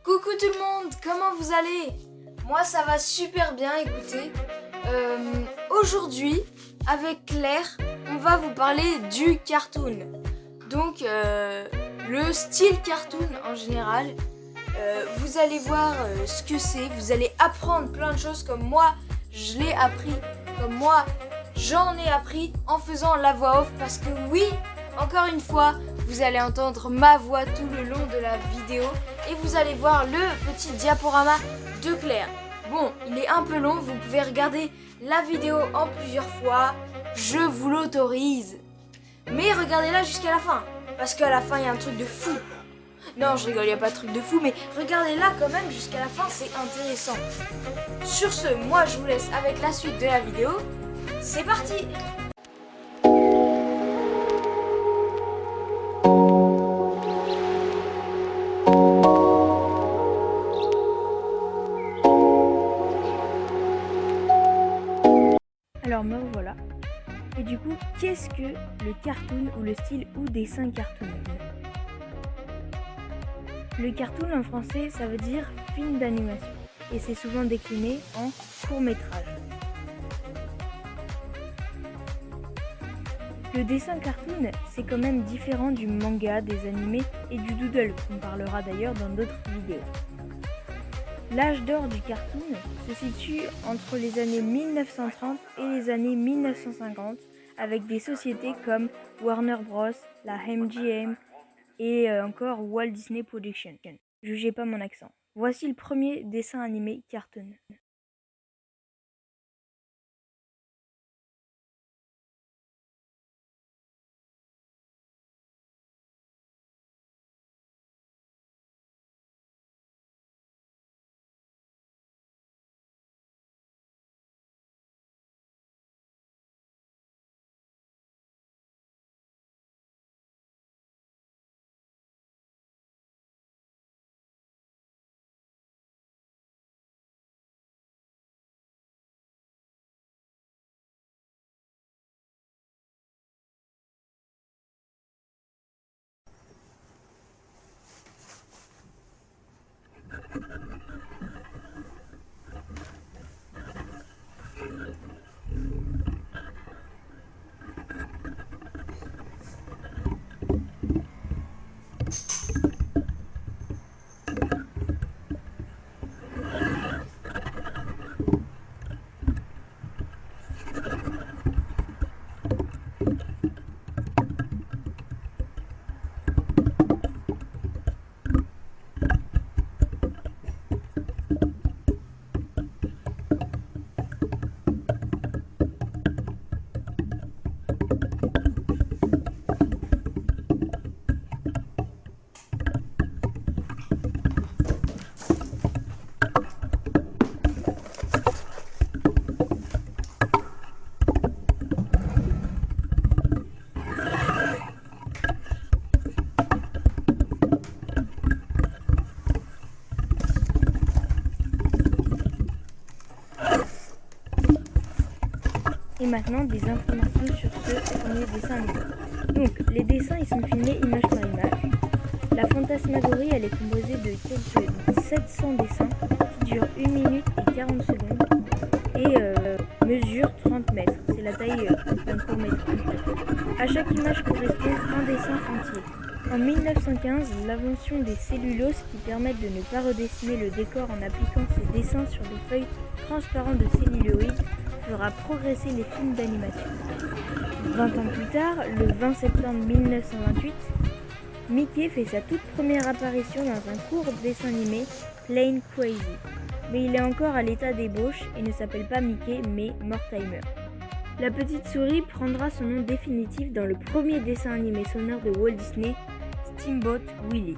Coucou tout le monde, comment vous allez? Moi ça va super bien, écoutez. Aujourd'hui, avec Claire, on va vous parler du cartoon. Donc, le style cartoon en général. Vous allez voir ce que c'est, vous allez apprendre plein de choses comme moi je l'ai appris, comme moi j'en ai appris en faisant la voix off parce que oui, encore une fois, vous allez entendre ma voix tout le long de la vidéo et vous allez voir le petit diaporama de Claire. Bon, il est un peu long, vous pouvez regarder la vidéo en plusieurs fois, je vous l'autorise. Mais regardez-la jusqu'à la fin, parce qu'à la fin il y a un truc de fou. Non, je rigole, il n'y a pas de truc de fou, mais regardez-la quand même jusqu'à la fin, c'est intéressant. Sur ce, moi je vous laisse avec la suite de la vidéo. C'est parti! Alors me revoilà. Et du coup, qu'est-ce que le cartoon ou le style ou dessin cartoon? Le cartoon en français, ça veut dire film d'animation. Et c'est souvent décliné en court-métrage. Le dessin cartoon, c'est quand même différent du manga, des animés et du doodle, qu'on parlera d'ailleurs dans d'autres vidéos. L'âge d'or du cartoon se situe entre les années 1930 et les années 1950 avec des sociétés comme Warner Bros, la MGM et encore Walt Disney Productions. Jugez pas mon accent. Voici le premier dessin animé cartoon. Et maintenant, des informations sur ce premier dessin animé. Donc, les dessins, ils sont filmés image par image. La fantasmagorie, elle est composée de quelques 700 dessins qui durent 1 minute et 40 secondes et mesurent 30 mètres. C'est la taille d'un court-métrage. À chaque image correspond un dessin entier. En 1915, l'invention des celluloses qui permettent de ne pas redessiner le décor en appliquant ces dessins sur des feuilles transparentes de celluloïd fera progresser les films d'animation. 20 ans plus tard, le 20 septembre 1928, Mickey fait sa toute première apparition dans un court dessin animé, Plane Crazy. Mais il est encore à l'état d'ébauche et ne s'appelle pas Mickey mais Mortimer. La petite souris prendra son nom définitif dans le premier dessin animé sonore de Walt Disney, Steamboat Willie.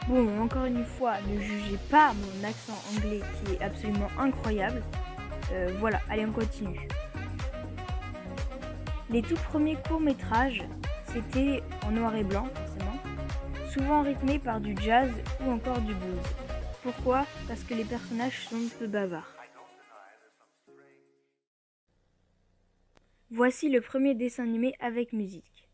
Bon, encore une fois, ne jugez pas mon accent anglais qui est absolument incroyable. Voilà, allez on continue. Les tout premiers courts-métrages, c'était en noir et blanc forcément, souvent rythmés par du jazz ou encore du blues. Pourquoi? Parce que les personnages sont peu bavards. Voici le premier dessin animé avec musique.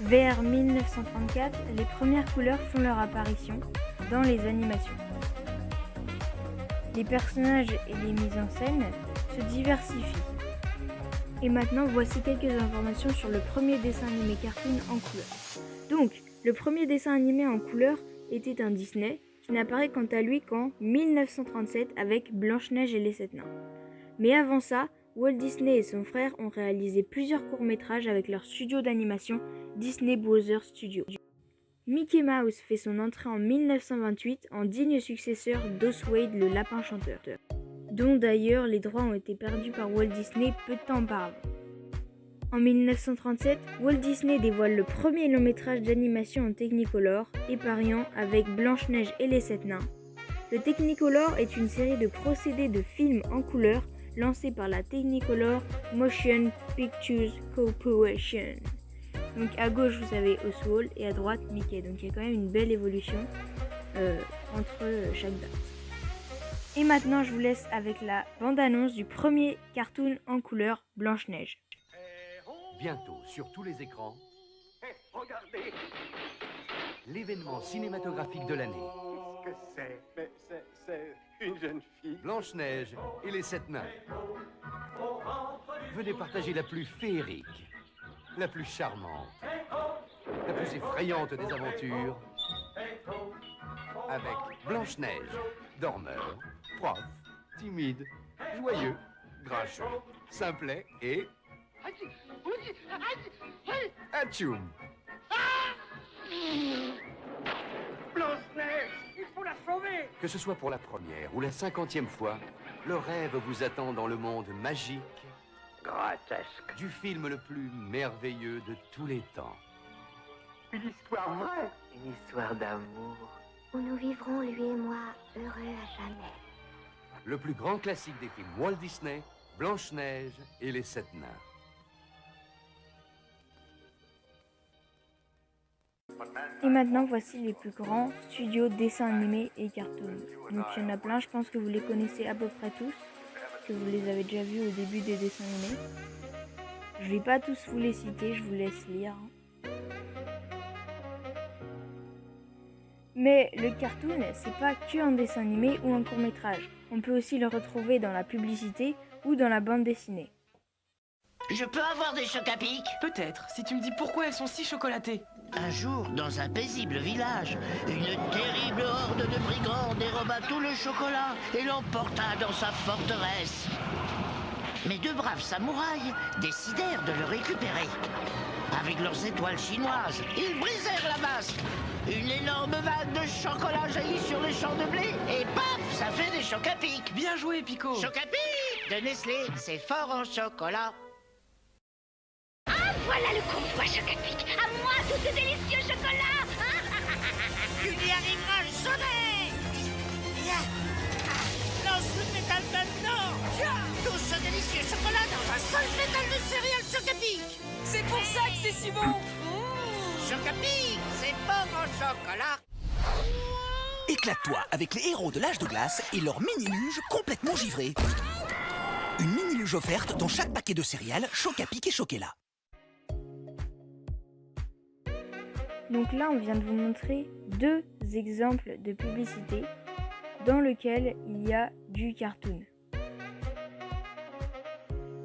Vers 1934, les premières couleurs font leur apparition dans les animations. Les personnages et les mises en scène se diversifient. Et maintenant, voici quelques informations sur le premier dessin animé cartoon en couleur. Donc, le premier dessin animé en couleur était un Disney qui n'apparaît quant à lui qu'en 1937 avec Blanche-Neige et les 7 nains. Mais avant ça, Walt Disney et son frère ont réalisé plusieurs courts-métrages avec leur studio d'animation Disney Brothers Studio. Mickey Mouse fait son entrée en 1928 en digne successeur d'Oswald le lapin chanteur, dont d'ailleurs les droits ont été perdus par Walt Disney peu de temps auparavant. En 1937, Walt Disney dévoile le premier long-métrage d'animation en Technicolor, Épargnant avec Blanche-Neige et les 7 nains. Le Technicolor est une série de procédés de films en couleur lancés par la Technicolor Motion Pictures Corporation. Donc à gauche vous avez Oswald et à droite Mickey, donc il y a quand même une belle évolution entre chaque date. Et maintenant je vous laisse avec la bande-annonce du premier cartoon en couleur Blanche-Neige. Bientôt sur tous les écrans, Regardez, l'événement cinématographique de l'année. qu'est-ce que c'est? Mais c'est une jeune fille. Blanche-Neige et les 7 nains. Venez partager la plus féerique, la plus charmante, la plus effrayante des aventures avec Blanche-Neige, dormeur, prof, timide, joyeux, grincheux, simplet et... Atchoum. Blanche-Neige, il faut la sauver. Que ce soit pour la première ou la 50e fois, le rêve vous attend dans le monde magique Grotesque. du film le plus merveilleux de tous les temps. Une histoire vraie. Une histoire d'amour où nous vivrons, lui et moi, heureux à jamais. Le plus grand classique des films Walt Disney, Blanche-Neige et les 7 nains. Et maintenant voici les plus grands studios dessins animés et cartoons. Donc il y en a plein, je pense que vous les connaissez à peu près tous, que vous les avez déjà vus au début des dessins animés. Je vais pas tous vous les citer, je vous laisse lire. Mais le cartoon, c'est pas que un dessin animé ou un court-métrage. On peut aussi le retrouver dans la publicité ou dans la bande dessinée. Je peux avoir des chocs à pic? Peut-être, si tu me dis pourquoi elles sont si chocolatées. Un jour, dans un paisible village, une terrible horde de brigands déroba tout le chocolat et l'emporta dans sa forteresse. Mais deux braves samouraïs décidèrent de le récupérer. Avec leurs étoiles chinoises, ils brisèrent la masse. Une énorme vague de chocolat jaillit sur les champs de blé et paf, ça fait des chocs à pic. Bien joué, Pico. Choc à pic de Nestlé, c'est fort en chocolat. Voilà le convoi choc à pic. À moi, tout ce délicieux chocolat. Tu y arriveras jamais. Lance le métal maintenant. Tout ce délicieux chocolat dans un seul métal de céréales choc à pic. C'est pour ça que c'est si bon. Choc à pic, c'est fort en chocolat. Éclate-toi avec les héros de l'âge de glace et leur mini-luge complètement givrée. Une mini-luge offerte dans chaque paquet de céréales Choc-à-Pic et Choquella. Donc là, on vient de vous montrer deux exemples de publicité dans lesquels il y a du cartoon.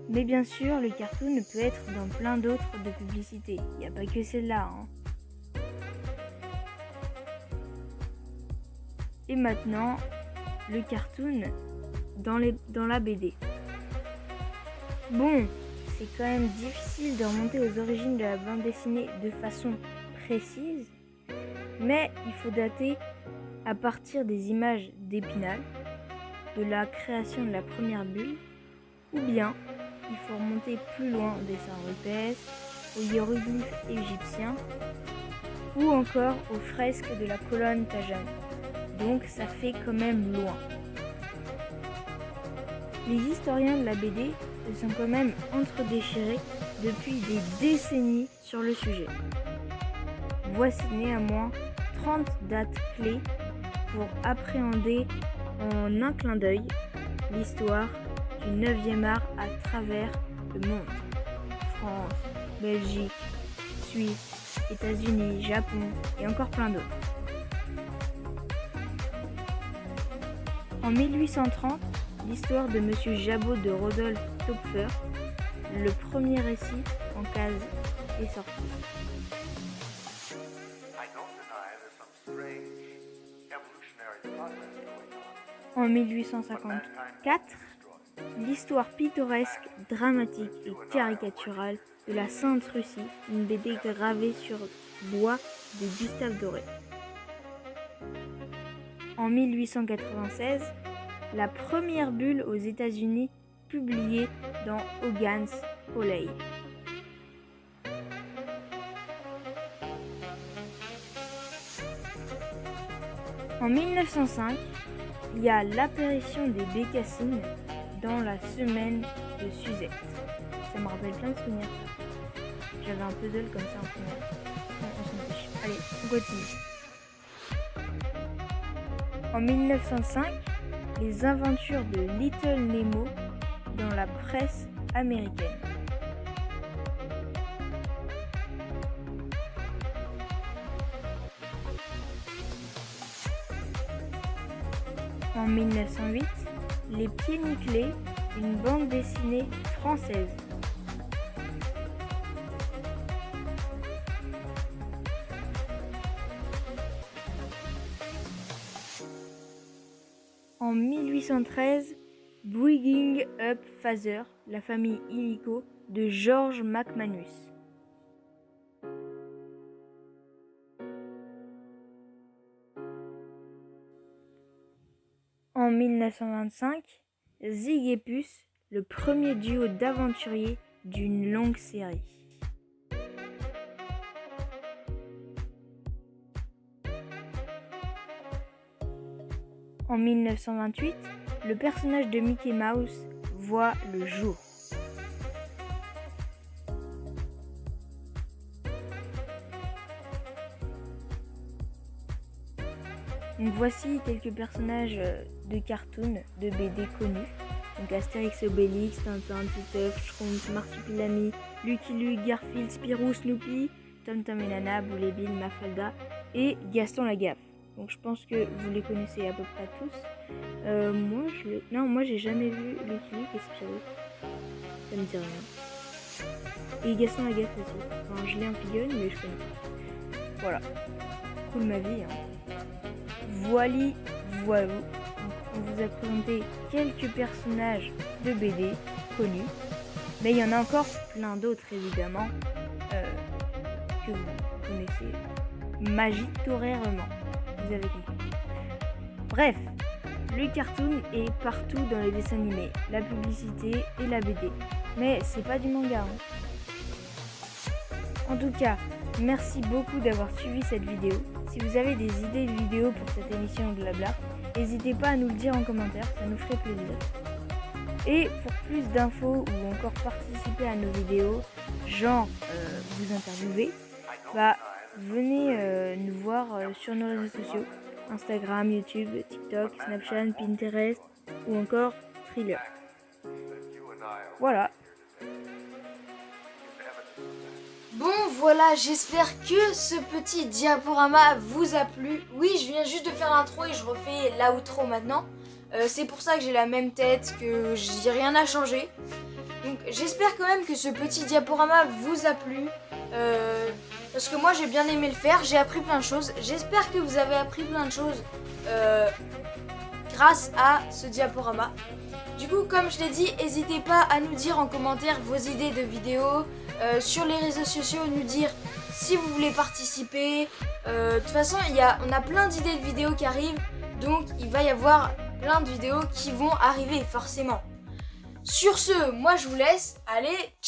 Mais bien sûr, le cartoon peut être dans plein d'autres de publicités. Il n'y a pas que celle-là. Et maintenant, le cartoon dans la BD. Bon, c'est quand même difficile de remonter aux origines de la bande dessinée de façon précise, mais il faut dater à partir des images d'Épinal, de la création de la première bulle, ou bien il faut remonter plus loin au dessin rupestre, aux hiéroglyphes égyptiens, ou encore aux fresques de la colonne Tajane. Donc ça fait quand même loin. Les historiens de la BD se sont quand même entredéchirés depuis des décennies sur le sujet. Voici néanmoins 30 dates clés pour appréhender en un clin d'œil l'histoire du 9e art à travers le monde. France, Belgique, Suisse, États-Unis, Japon et encore plein d'autres. En 1830, l'histoire de Monsieur Jabot de Rodolphe Töpffer, le premier récit en case, est sorti. En 1854, l'histoire pittoresque, dramatique et caricaturale de la Sainte Russie, une BD gravée sur bois de Gustave Doré. En 1896, la première bulle aux États-Unis publiée dans Hogan's Alley. En 1905, il y a l'apparition des bécassines dans la semaine de Suzette. Ça me rappelle plein de souvenirs. J'avais un puzzle comme ça en primaire. On s'en fiche. Allez, on continue. En 1905, les aventures de Little Nemo dans la presse américaine. En 1908, Les Pieds Nickelés, une bande dessinée française. En 1813, Bringing Up Father, la famille illico de George McManus. En 1925, Zig et Puce, le premier duo d'aventuriers d'une longue série. En 1928, le personnage de Mickey Mouse voit le jour. Donc voici quelques personnages de cartoon, de BD connus. Donc Astérix, Obélix, Tintin, Titeuf, Schtroumpf, Marsupilami, Lucky Luke, Garfield, Spirou, Snoopy, Tom Tom et Nana, Boule et Bill, Mafalda et Gaston Lagaffe. Donc je pense que vous les connaissez à peu près tous. Moi j'ai jamais vu Lucky Luke et Spirou. Ça me dit rien. Et Gaston Lagaffe aussi. Enfin, je l'ai en figurine mais je connais pas. Voilà. Cool ma vie. Voilà. On vous a présenté quelques personnages de BD connus. Mais il y en a encore plein d'autres évidemment que vous connaissez magitorairement. Vous avez compris. Bref, le cartoon est partout dans les dessins animés, la publicité et la BD. Mais c'est pas du manga. En tout cas, merci beaucoup d'avoir suivi cette vidéo. Si vous avez des idées de vidéos pour cette émission de Blabla, n'hésitez pas à nous le dire en commentaire, ça nous ferait plaisir. Et pour plus d'infos ou encore participer à nos vidéos, genre vous interviewer, venez nous voir sur nos réseaux sociaux, Instagram, YouTube, TikTok, Snapchat, Pinterest ou encore Thriller. Voilà. Bon voilà, j'espère que ce petit diaporama vous a plu. Oui, je viens juste de faire l'intro et je refais l'outro maintenant. C'est pour ça que j'ai la même tête, que j'ai rien à changer. Donc j'espère quand même que ce petit diaporama vous a plu. Parce que moi j'ai bien aimé le faire, j'ai appris plein de choses. J'espère que vous avez appris plein de choses grâce à ce diaporama. Du coup, comme je l'ai dit, n'hésitez pas à nous dire en commentaire vos idées de vidéos. Sur les réseaux sociaux, nous dire si vous voulez participer. De toute façon, on a plein d'idées de vidéos qui arrivent. Donc il va y avoir plein de vidéos qui vont arriver forcément. Sur ce, moi je vous laisse. Allez, ciao!